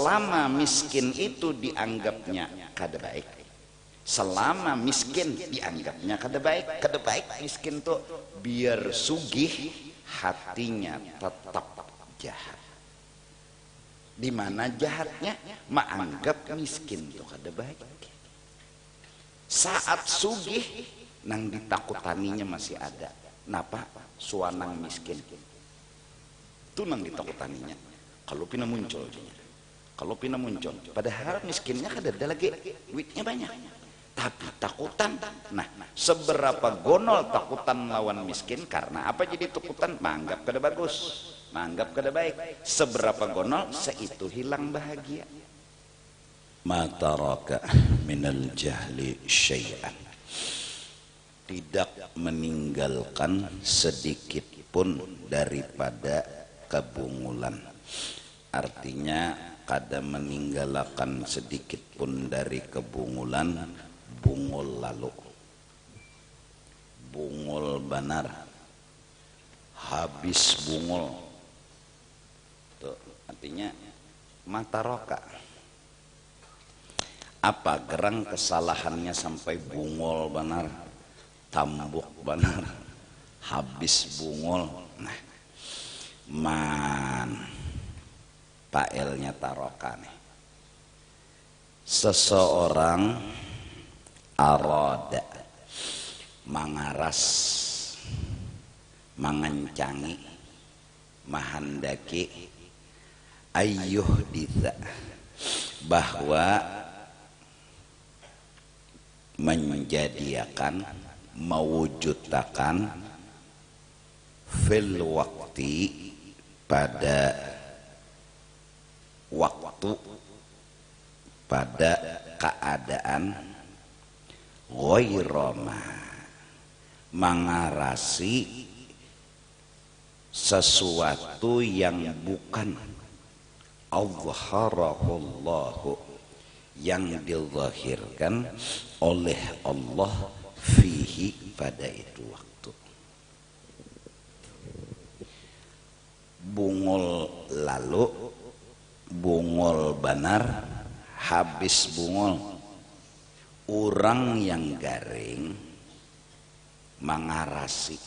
selama miskin itu dianggapnya kada baik, selama miskin dianggapnya kada baik miskin tuh biar sugih hatinya tetap jahat. Di mana jahatnya? Menganggap miskin tuh kada baik. Saat sugih nang ditakutaninya masih ada. Napa? Suanang miskin. Itu nang ditakutaninya. Kalau pina muncul padahal miskinnya kada ada lagi, duitnya banyak, tapi takutan. Nah, seberapa gonol takutan lawan miskin, karena apa jadi takutan? Menganggap kada bagus, menganggap kada baik. Seberapa gonol, seitu hilang bahagia. Ma taraka minal jahli syai'an, tidak meninggalkan sedikit pun daripada kebungulan. Artinya kada meninggalkan sedikit pun dari kebungulan, bungul lalu, bungul banar, habis bungul. Tuh, artinya mata roka. Apa gerang kesalahannya sampai bungul banar, tambuk banar, habis bungul. Nah, man paelnya taroka nih. Seseorang aroda, mangaras, mangencangi, mahandaki, ayyuh ditha, bahwa menjadikan, mewujudkan fil waktu, pada waktu, pada keadaan, ghairama, mengarasi sesuatu yang bukan azharahullahu, yang dizahirkan oleh Allah fihi, pada itu waktu. Bungul lalu, bungul banar, habis bungul. Orang yang garing mengarasi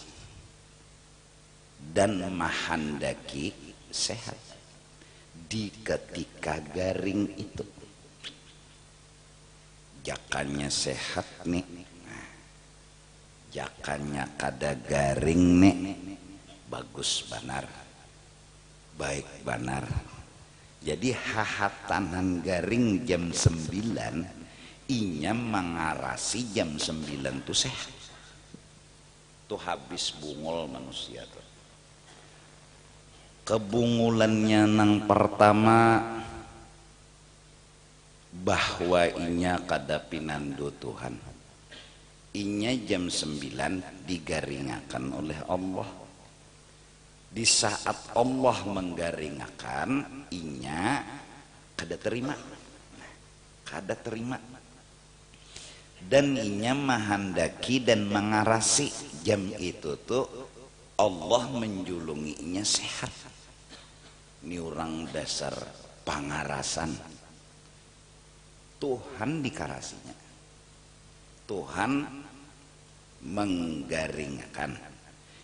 dan mahandaki sehat di ketika garing itu. Jakannya sehat nih, jakannya kada garing nih, bagus banar, baik banar. Jadi hahatanan garing jam 9, inya mengarasi jam 9 tuh sehat. Tuh habis bungul manusia tuh. Kebungulannya nang pertama, bahwa inya kada pinandu Tuhan. Inya jam 9 digaringakan oleh Allah. Di saat Allah menggaringakan, inya kada terima, kada terima. Dan inya mahandaki dan mengarasi jam itu tuh Allah menjulungi inya sehat. Ini orang dasar pangarasan. Tuhan dikarasinya, Tuhan menggaringkan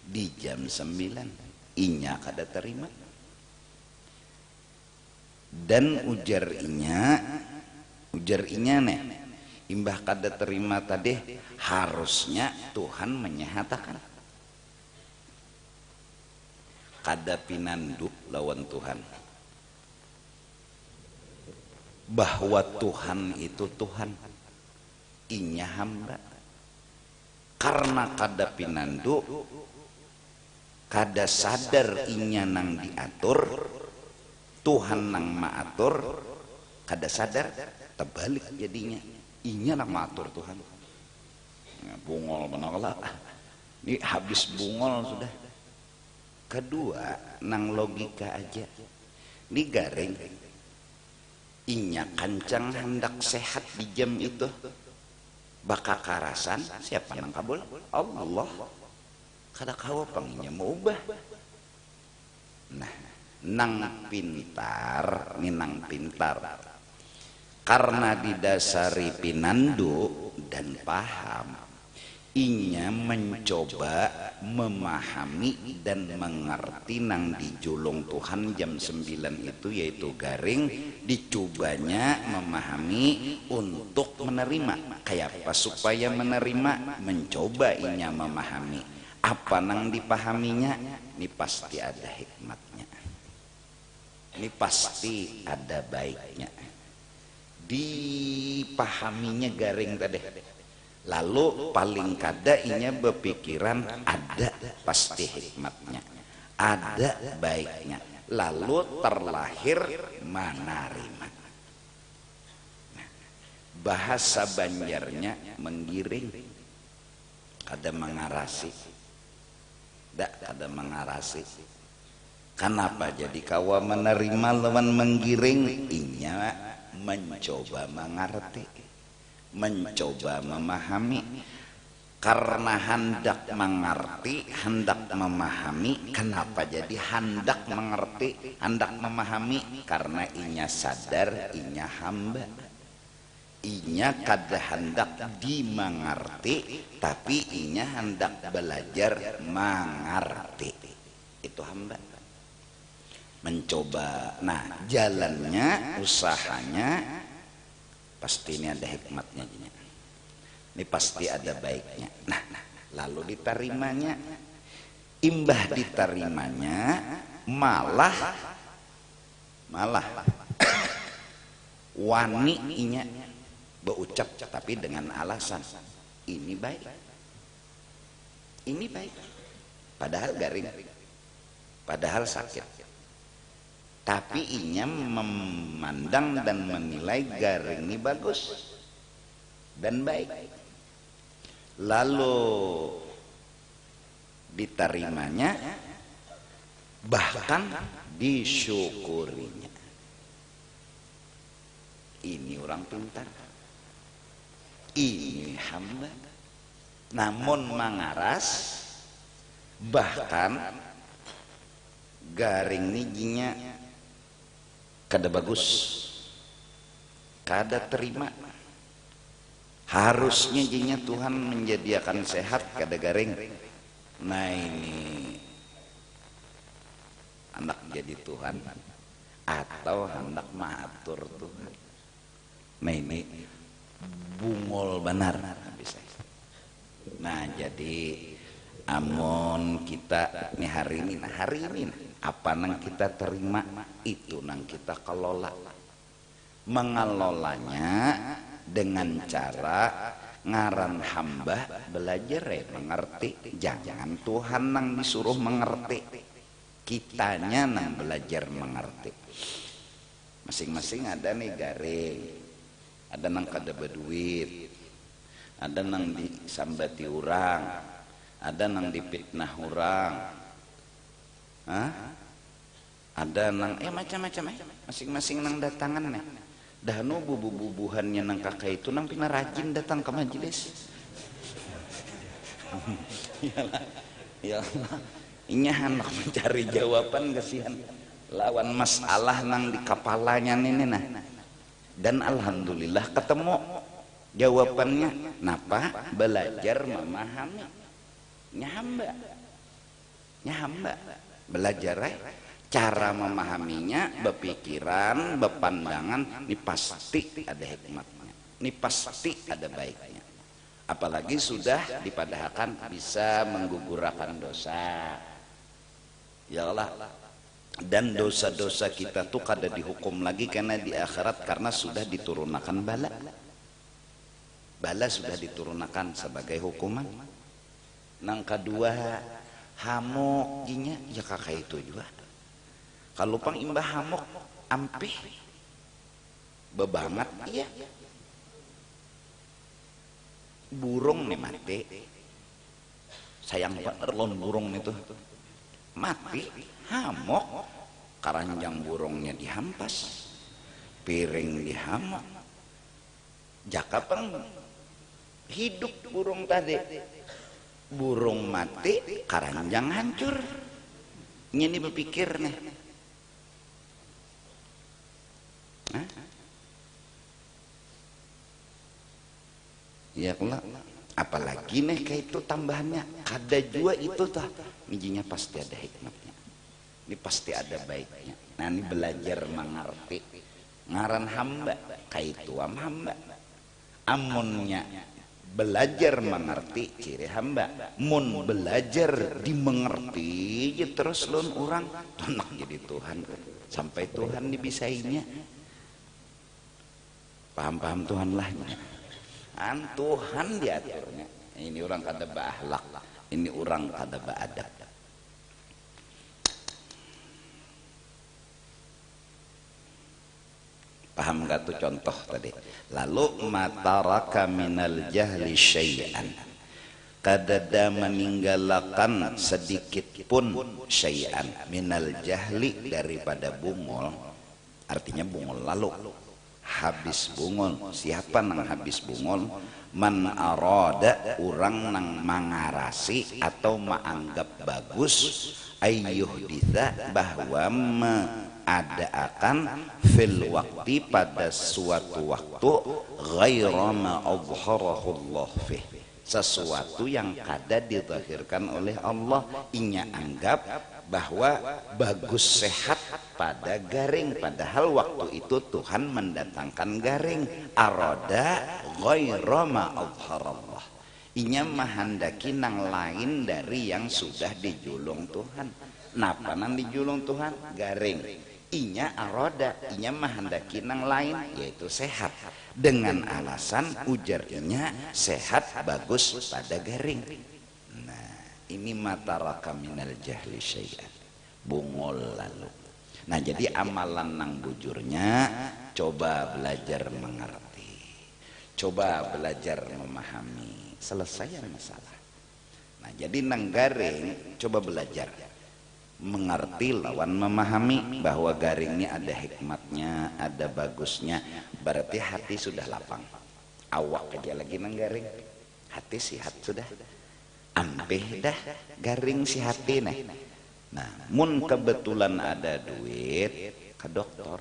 di jam 9, inya kada terima. Dan ujar inya nih, imbah kada terima tadi, harusnya Tuhan menyatakan kada pinanduk lawan Tuhan, bahwa Tuhan itu Tuhan, inya hamba. Karena kada pinandu, kada sadar inya nang diatur, Tuhan nang maatur, kada sadar, terbalik jadinya, inya nang maatur Tuhan. Bungol menolak, ini habis bungol sudah. Kedua, nang logika aja, ini garing, inya kancang hendak sehat di jam itu, baka karasan, siapa nang kabul? Allah. Kada kawa panginya mau ubah. Nah, nang pintar nih, nang pintar karena didasari pinandu dan paham, inya mencoba memahami dan mengerti nang dijulung Tuhan jam 9 itu, yaitu garing dicobanya memahami untuk menerima. Kayak apa supaya menerima? Mencoba inya memahami. Apa nang dipahaminya? Ini pasti ada hikmatnya, ini pasti ada baiknya. Dipahaminya garing tadi, lalu paling kada inya berpikiran ada pasti hikmatnya, ada baiknya, lalu terlahir menerima. Bahasa Banjarnya menggiring, kada mengarasi, kada mengarasi. Kenapa jadi kawa menerima lawan menggiring? Inya mencoba mengerti, mencoba memahami. Karena hendak mengerti, hendak memahami. Kenapa jadi hendak mengerti, hendak memahami? Karena inya sadar inya hamba, inya kada hendak dimengerti, tapi inya hendak belajar mengerti. Itu hamba mencoba. Nah, jalannya, usahanya pasti ini ada hikmatnya, ini pasti ada baiknya. Nah, lalu diterimanya, imbah diterimanya malah wani inya berucap tapi dengan alasan ini baik, ini baik, padahal garing, padahal sakit, tapi inya memandang dan menilai garing ini bagus dan baik, lalu diterimanya bahkan disyukurinya. Ini orang pintar, ini hamba. Namun mengaras bahkan garing ini jinya kada bagus, kada terima. Harusnya jinya Tuhan menjadikan sehat, kada garing. Nah, ini anak jadi Tuhan atau hendak mengatur Tuhan. Nah, ini bungol benar bisa. Nah, jadi amon kita nih hari ini, apa nang kita terima itu nang kita kelola. Mengelolanya dengan cara ngaran hamba belajar mengerti. Jangan Tuhan nang disuruh mengerti, kitanya nang belajar mengerti. Masing-masing ada nih garing, ada nang kada berduit, ada nang disambati orang, ada nang dipitnah orang, ada nang macam-macam, masing-masing nang datangan nih. Dahanu bubu-bubuhannya nang kakak itu nang pina rajin datang ke majelis. Ya Allah, inya hendak mencari jawaban kasihan lawan masalah nang di kepalanya ini nah. Dan alhamdulillah ketemu jawabannya. Napa? Belajar memahami. Nyahamba belajar cara memahaminya, berpikiran, berpandangan. Ini pasti ada hikmatnya, ini pasti ada baiknya. Apalagi sudah dipadahkan bisa menggugurkan dosa, ya Allah. Dan dosa-dosa kita tuh kada dihukum lagi karena di akhirat, karena sudah diturunkan bala. Bala sudah diturunkan sebagai hukuman. Nang kedua, hamok ginya ya kakak itu juga. Kalau pang imbah hamok ampih bebangat, iya. Burung nih mati, sayang bener lon burung itu mati. Hamok, keranjang burungnya dihampas, piring dihamok, jakapeng hidup burung tadi. Burung mati, keranjang hancur. Ini berpikir nih, Hah? Ya Allah, apalagi nih kayak itu tambahannya kada jua itu tah mijinya pasti ada hikmatnya, ini pasti ada baiknya. Nah ini belajar mengerti ngaran hamba kayak itu hamba amunnya belajar mengerti ciri hamba, mun belajar dimengerti ya terus lon orang tonak jadi Tuhan sampai Tuhan dibisainya. Paham-paham Tuhan lah Tuhan diaturnya. Ini orang kada beakhlak, ini orang kada beadab. Paham gak tuh contoh tadi? Lalu mataraka minal jahli syai'an, kadada meninggalkan sedikit pun syai'an minal jahli daripada bungol, artinya bungol lalu habis bungol. Siapa nang habis bungol? Man arada orang nang mangarasi atau menganggap bagus ayyuh ditha bahwa ada akan fil waktu pada suatu waktu ghaira ma adharahullah fih, sesuatu yang kada dizahirkan oleh Allah. Inya anggap bahwa bagus sehat pada garing, padahal waktu itu Tuhan mendatangkan garing. Aroda ghaira ma adharallah, inya mahandaki nang lain dari yang sudah dijulung Tuhan. Napa nang dijulung Tuhan? Garing. Inya aroda, inya mahandaki nang lain yaitu sehat, dengan alasan ujarnya sehat bagus pada garing. Nah ini mataraka minal jahli syai'an, bungol lalu. Nah jadi amalan nang bujurnya coba belajar mengerti, coba belajar memahami, selesai masalah. Nah jadi nang garing coba belajar mengerti lawan memahami bahwa garing ini ada hikmatnya, ada bagusnya. Berarti hati sudah lapang. Awak aja lagi nang garing, hati sihat sudah. Ampeh dah garing si hati nih. Nah, mun kebetulan ada duit ke dokter,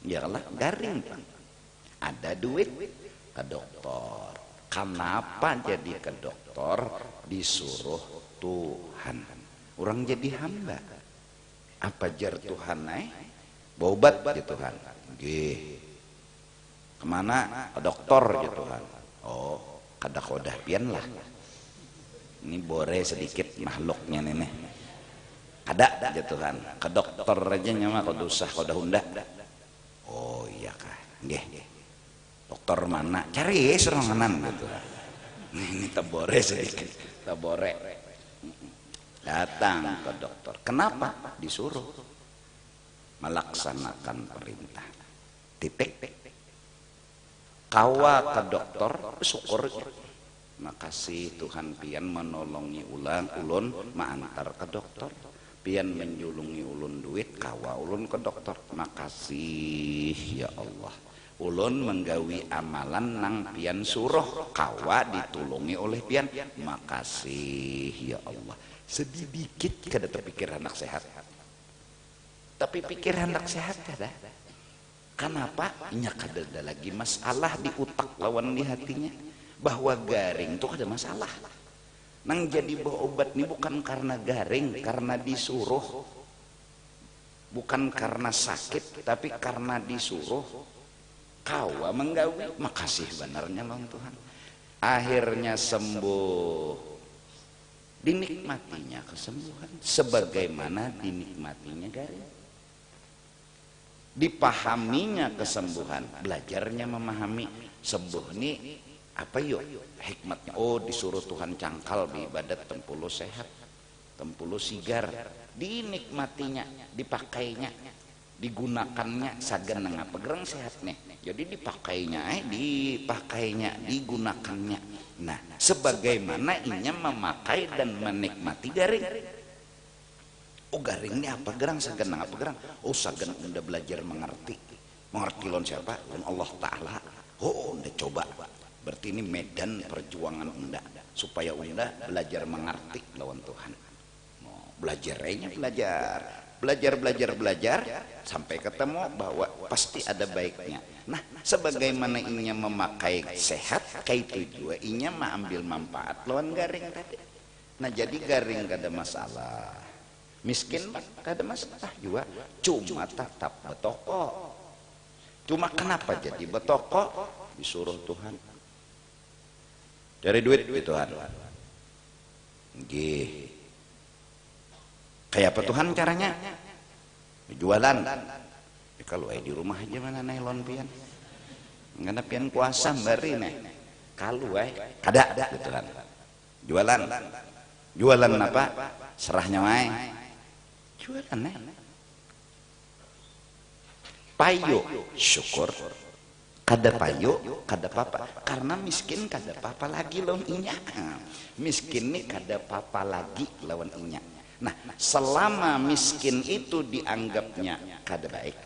ya lah garing Pak. Ada duit ke dokter. Kenapa jadi ke dokter? Disuruh Tuhan. Orang jadi hamba. Apa jar Tuhan bobat ya Tuhan. Gih. Kemana? Ke dokter ya Tuhan. Oh, kada kodah pian lah. Ini bore sedikit makhluknya nenek. Kada ya Tuhan. Ke dokter aja nyama kada usah kada hunda. Oh iya kah. Gih. Dokter mana? Cari seranganan gitu. Ini tabore sedikit. Tabore. Datang ke dokter. Kenapa? Disuruh melaksanakan perintah. Titik. Kawa ke dokter, syukur. Makasih Tuhan pian menolongi ulun mengantar ke dokter. Pian menjulungi ulun duit, kawa ulun ke dokter. Makasih ya Allah. Ulun menggawi amalan nang pian suruh, kawa ditulungi oleh pian. Makasih ya Allah. Sedikit kada terpikir anak sehat, tapi pikir anak sehat kada. Kenapa? Nya kada ada lagi masalah di utak lawan di hatinya bahwa garing itu ada masalah. Nang jadi bawa obat ini bukan karena garing, karena disuruh, bukan karena sakit, tapi karena disuruh. Kawa menggawi, makasih benarnya lawan Tuhan. Akhirnya sembuh. Dinikmatinya kesembuhan sebagaimana dinikmatinya garing. Dipahaminya kesembuhan, belajarnya memahami sembuh ini apa yuk hikmatnya. Oh disuruh Tuhan cangkal beribadat tempulu sehat, tempulu sigar. Dinikmatinya, dipakainya, digunakannya sagan nang pegerang sehat nih. Jadi dipakainya, digunakannya. Nah, sebagaimana inya memakai dan menikmati garing. Oh garing ini apa gerang, sagan nang apa gerang? Oh sagan unda belajar mengerti. Mengerti lon siapa? Lon Allah Ta'ala. Oh unda coba. Berarti ini medan perjuangan unda supaya unda belajar mengerti lawan Tuhan. Belajar. belajar sampai ketemu bahwa pasti ada baiknya. Nah, sebagaimana inya memakai sehat, kayak itu juga inya ambil manfaat lawan garing tadi. Nah, jadi garing gak ada masalah, miskin gak ada masalah juga, cuma tetap betoko. Cuma kenapa jadi betoko? Disuruh Tuhan cari duit di Tuhan. Gih, kayak apa Tuhan caranya? Jualan. Kalau di rumah aja mana nylon pian, nggak ada pian kuasa bari nih. Kalau ada gitu kan. Jualan apa? Serahnya wae. Jualan payo, syukur. Kada payo, kada papa. Karena miskin kada papa lagi lawan inya. Miskin nih kada papa lagi lawan inya. Nah, selama miskin itu dianggapnya kada baik,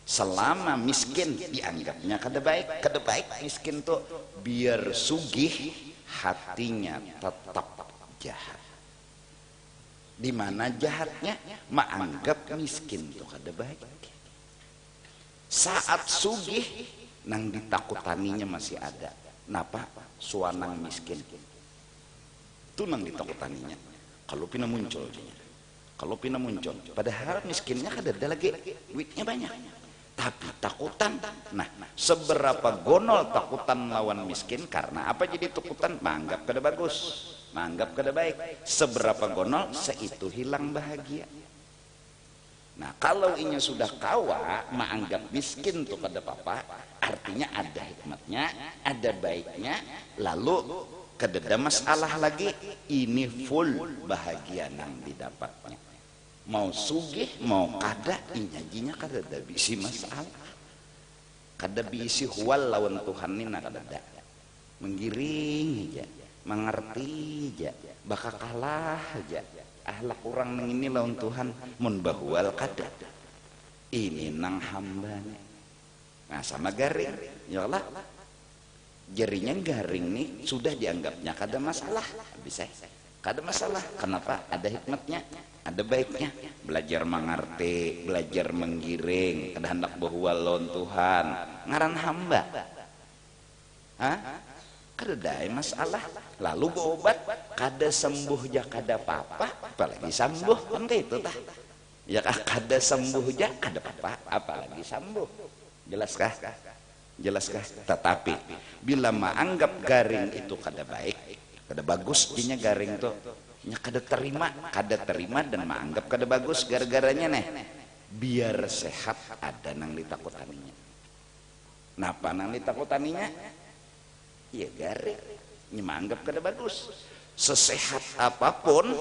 selama miskin dianggapnya kada baik miskin tuh biar sugih hatinya tetap jahat. Di mana jahatnya? Menganggap miskin tuh kada baik. Saat sugih nang ditakutaninya masih ada. Napa? Suanang miskin itu nang ditakutaninya. Kalau pina muncul, padahal miskinnya kada ada lagi, duitnya banyak, tapi takutan. Nah, seberapa gonol takutan lawan miskin, karena apa jadi takutan? Menganggap kada bagus, menganggap kada baik. Seberapa gonol, seitu hilang bahagia. Nah, kalau inya sudah kawa menganggap miskin tuh kada apa-apa, artinya ada hikmatnya, ada baiknya, lalu kada masalah lagi, ini full bahagia nang didapatnya. Mau sugih mau kada, inyajinya kada ada bisi masalah, kada bisi huwal lawan Tuhan ini nak kada ada. Menggiring aja, mengerti aja, bakal kalah aja. Ahlak orang nang ini lawan Tuhan mun bahual kada. Ini nang hambanya. Nah, sama garing, ya Allah. Jarinya garing nih sudah dianggapnya kada masalah, bisa kada masalah. Kenapa? Ada hikmatnya, ada baiknya. Belajar mengerti, belajar menggiring, kada hendak bahual lawan Tuhan, ngaran hamba. Kada ada masalah. Lalu berobat kada sembuh ja kada apa-apa, apalagi sembuh kan kayak itu tah. Ya kada sembuh ja kada apa-apa, apalagi sembuh. Jelaskah? Tetapi bila menganggap garing itu kada baik, kada bagus, dinya garing tuh nya kada terima dan menganggap kada bagus, gara-garanya biar sehat ada nang ditakutaninya. Napa nang ditakutaninya? Ya garing, nya menganggap kada bagus. Sesehat apapun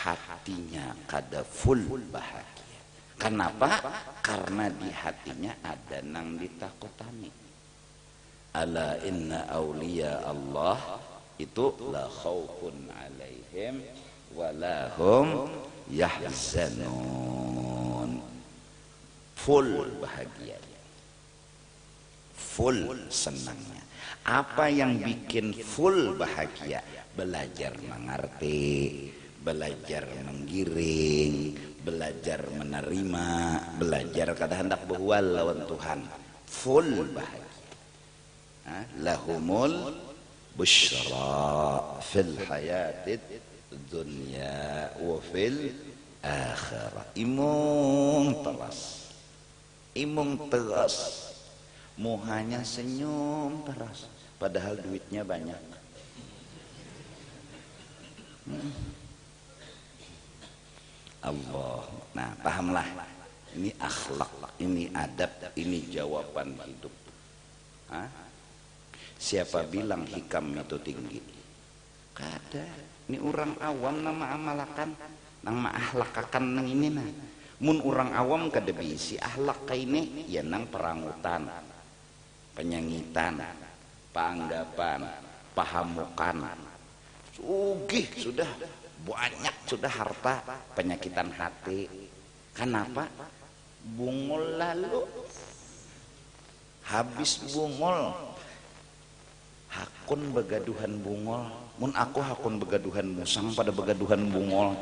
hatinya kada full bahagia. Kenapa? Karena di hatinya ada nang ditakutani. Ala inna awliya Allah itu la khaufun alaihim wa lahum yahzanun. Full bahagia, full senangnya. Apa yang bikin full bahagia? Belajar mengerti, belajar menggiring, belajar menerima, belajar kada hendak bahual lawan Tuhan, full bahagia. Lahumul busyra fil hayatid dunya wa fil akhirah. Imung teras, muhanya senyum teras, padahal duitnya banyak. Allah. Nah, pahamlah. Ini akhlak, ini adab, ini jawaban hidup. Siapa bilang hikam itu tinggi? Kada. Ini orang awam nama amalakan, nang maahlakakan nang ini nah. Mun orang awam kada bisi ahlak kayak ini, ya nang perangutan, penyangitan, paanggapan, pahamukan. Sugih sudah banyak, sudah harta, penyakitan hati. Kenapa? Bungul lalu habis bungul, hakun begaduhan bungol, mun aku hakun begaduhan musang pada begaduhan bungol.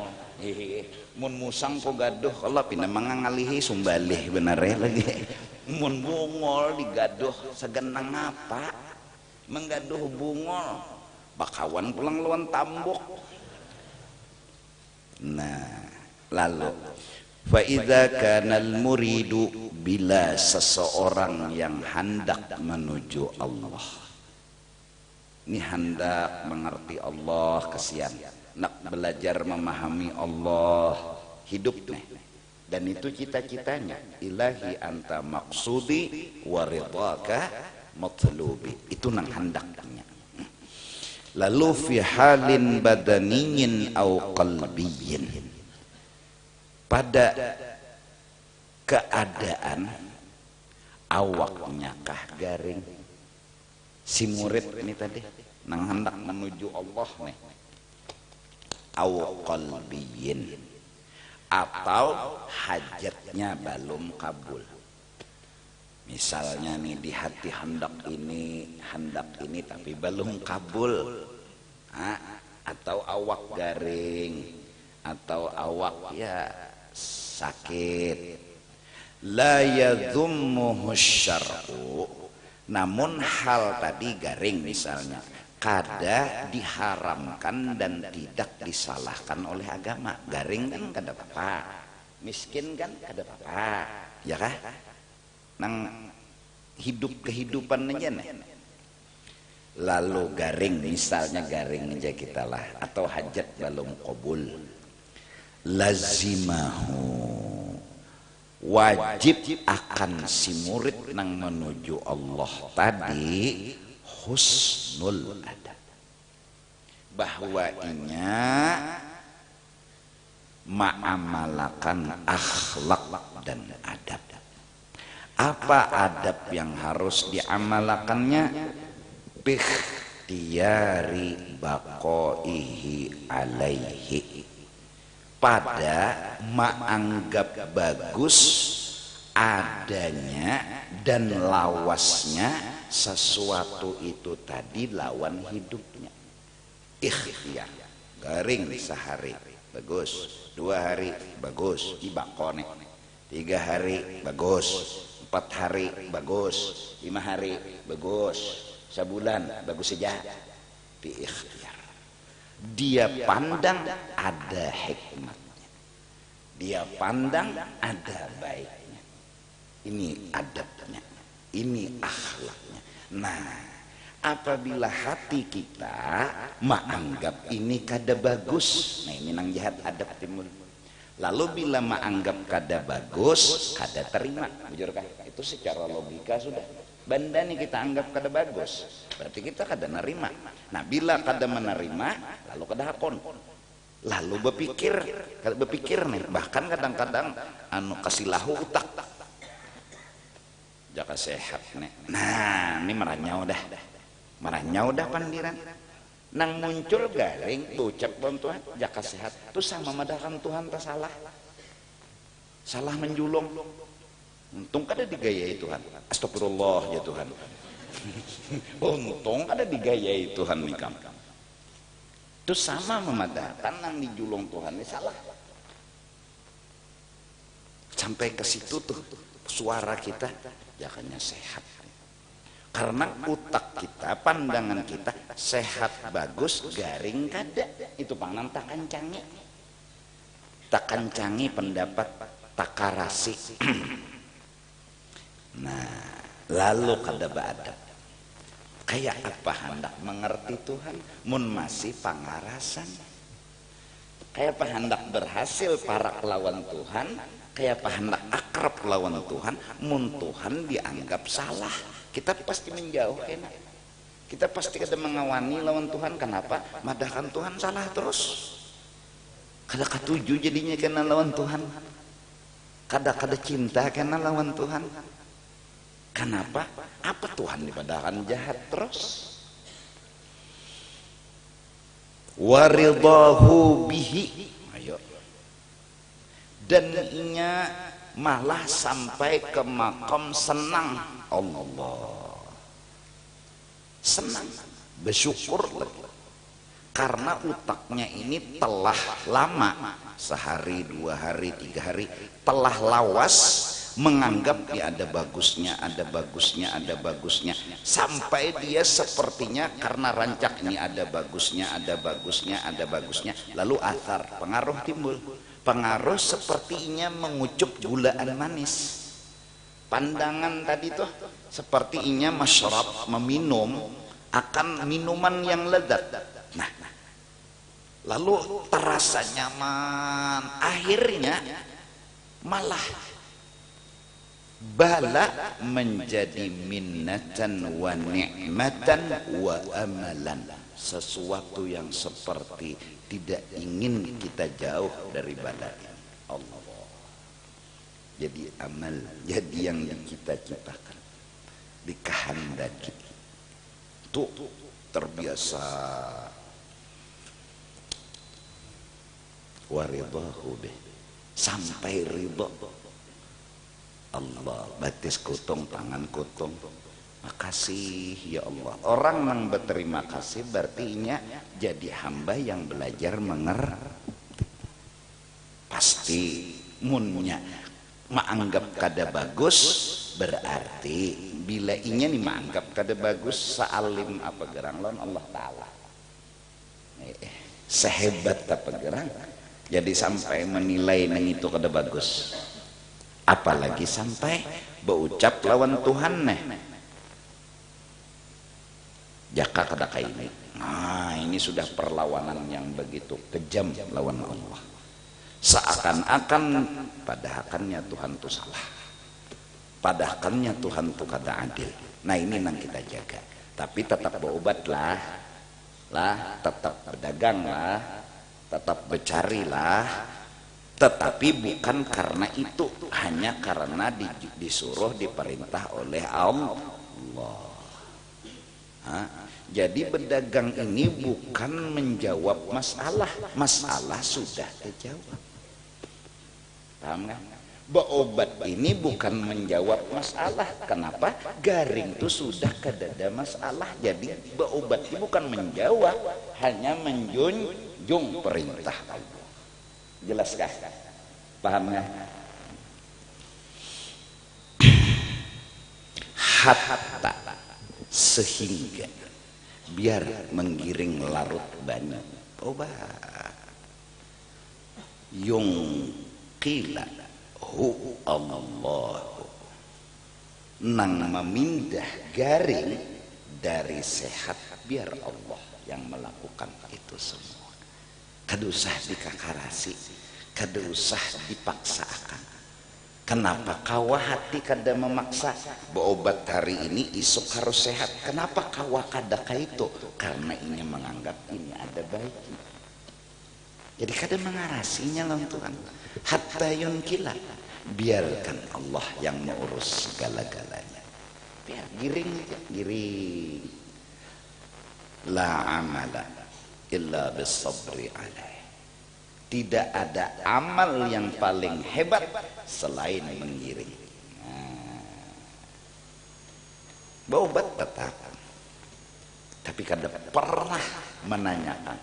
Mun musang ko gaduh Allah pindah mangangalihi sumbalih bener ya lagi. Mun bungol digaduh segenang apa menggaduh bungol bakawan pulang lawan tambuk. Nah lalu fa idza kana al muridu, bila seseorang yang hendak menuju Allah, ini hendak mengerti Allah, kesian nak belajar memahami Allah, hidup nih, dan itu cita-citanya, ilahi anta maksudi wa ridhaka matlubi, itu nang hendaknya. Lalu fi halin badaniyin au qalbiyin, pada keadaan awaknya kah garing, si murid ini tadi nang hendak menuju Allah nih, au qalbiyin, atau hajatnya belum kabul. Misalnya nih di hati hendak ini tapi belum kabul, atau awak garing, atau awak ya sakit. La yadhummuhu syar'u, namun hal tadi garing misalnya kada diharamkan dan tidak disalahkan oleh agama. Garing kan kada apa-apa, miskin kan kada apa-apa, ya kah? Nang hidup kehidupan aja nih. Lalu garing misalnya garing aja kita lah, atau hajat belum kabul, lazimahu, wajib akan si murid nang menuju Allah tadi husnul adab, bahwa inya ma'amalakan akhlak dan adab. Apa adab yang harus diamalakannya? Bikhtiyari baqaihi alaihi, pada menganggap bagus adanya dan lawasnya sesuatu itu tadi lawan hidupnya. Ikhtiar, garing sehari bagus, 2 hari bagus dibakone, 3 hari bagus, 4 hari bagus, 5 hari bagus, sebulan bagus saja. Ikhtiar, dia pandang ada hikmatnya, dia pandang ada baiknya. Ini adabnya, ini akhlaknya. Nah, apabila hati kita menganggap ini kada bagus, nah ini nang jahat adab timur. Lalu bila menganggap kada bagus, kada terima, bujur kah? Itu secara logika sudah. Benda nih kita anggap kada bagus, berarti kita kada nerima. Nah bila kada menerima, lalu kada hakon, lalu berpikir nih, bahkan kadang-kadang kasih lahu utak, jaka sehat nih. Nah ini meranyau dah pandiran, nang muncul garing ucap Tuhan jaka sehat, itu sama madakan Tuhan tak salah menjulung. Untung kada digayai Tuhan, astagfirullah ya Tuhan. Untung kada digayai Tuhan nih kamu. Itu sama memadahkan nang dijulung Tuhan ini salah. Sampai ke situ tuh suara kita jangannya sehat. Karena utak kita, pandangan kita sehat bagus, garing kada. Itu pangan tak kancangi pendapat takarasi. Nah, lalu kada beadab. Kayak apa hendak mengerti Tuhan? Mun masih pangarasan. Kayak apa hendak berhasil parak lawan Tuhan? Kayak apa hendak akrab lawan Tuhan? Mun Tuhan dianggap salah, kita pasti menjauh kena. Kita pasti kada mengawani lawan Tuhan. Kenapa? Madahkan Tuhan salah terus. Kada katuju jadinya kena lawan Tuhan. Kada cinta kena lawan Tuhan. Kenapa? Apa Tuhan dipadakan jahat terus? Waridahu bihi, ayo. Dan inya malah sampai ke makam senang Allah. Senang bersyukur lagi. Karena utaknya ini telah lama, sehari, 2 hari, 3 hari, telah lawas menganggap ya ada bagusnya, ada bagusnya, ada bagusnya, sampai dia sepertinya karena rancak ini ada bagusnya, ada bagusnya, ada bagusnya, lalu athar, pengaruh timbul. Pengaruh sepertinya mengucup gulaan manis. Pandangan tadi tuh sepertinya masyrab, meminum akan minuman yang lezat. Nah, lalu terasa nyaman, akhirnya malah bala menjadi minnatan wa ni'matan wa amalan, sesuatu yang seperti tidak ingin kita jauh dari bala ini. Allah, jadi amal, jadi yang dicita-citakan, dikehendaki. Tuh terbiasa waridahu bih, sampai ridha Allah. Batis kutong, tangan kutong, makasih ya Allah. Orang yang berterima kasih berarti nya jadi hamba yang belajar mengerti. Pasti munnya menganggap kada bagus, berarti bila inya nih menganggap kada bagus, saalim apa gerang lawan Allah Ta'ala, sehebat apa gerang, jadi sampai menilai nang itu kada bagus, apalagi sampai berucap lawan Tuhan neh jaka kada kayak ini. Nah, ini sudah perlawanan yang begitu kejam lawan Allah. Seakan-akan padahalnya Tuhan itu salah, padahalnya Tuhan itu kada adil. Nah, ini yang kita jaga. Tapi tetap berobat lah, tetap berdagang lah, tetap bercari lah, tetapi bukan karena itu, hanya karena disuruh, diperintah oleh Allah. Jadi berdagang ini bukan menjawab masalah, masalah sudah terjawab. Paham kan? Berobat ini bukan menjawab masalah. Kenapa? Garing itu sudah kedada masalah. Jadi berobat ini bukan menjawab, hanya menjunjung perintah Allah. Jelaskah? Paham kan? Hatta, sehingga, biar menggiring larut banyak obat. Yung qila hu Allah, nang memindah garing dari sehat, biar Allah yang melakukan itu semua. Kada usah dikakarasi, kada usah dipaksakan. Kenapa kawa hati kada memaksa? Berobat hari ini isuk harus sehat. Kenapa kawa kada itu? Karena ini menganggap ini ada baiknya. Jadi kada mengarasinya lawan Tuhan. Hatta yunkila, biarkan Allah yang mengurus segala-galanya. Biar giring aja, giring. La amala illa bisabri alaih. Tidak ada amal yang paling hebat selain menggiring. Berobat tetap, tapi kada pernah menanyakan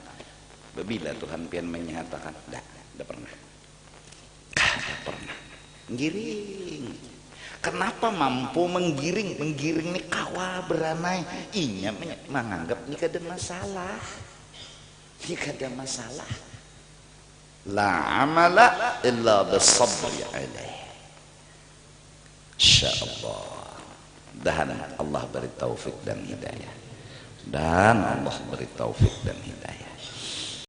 bila Tuhan pian menyatakan, tidak pernah, kada pernah. Giring. Kenapa mampu menggiring? Menggiring ini kawa beranai, inya menganggap ini kada masalah, ini kada masalah. La amala illa bisabri alaih. Insyaallah. Dan Allah beri taufik dan hidayah. Dan Allah beri taufik dan hidayah.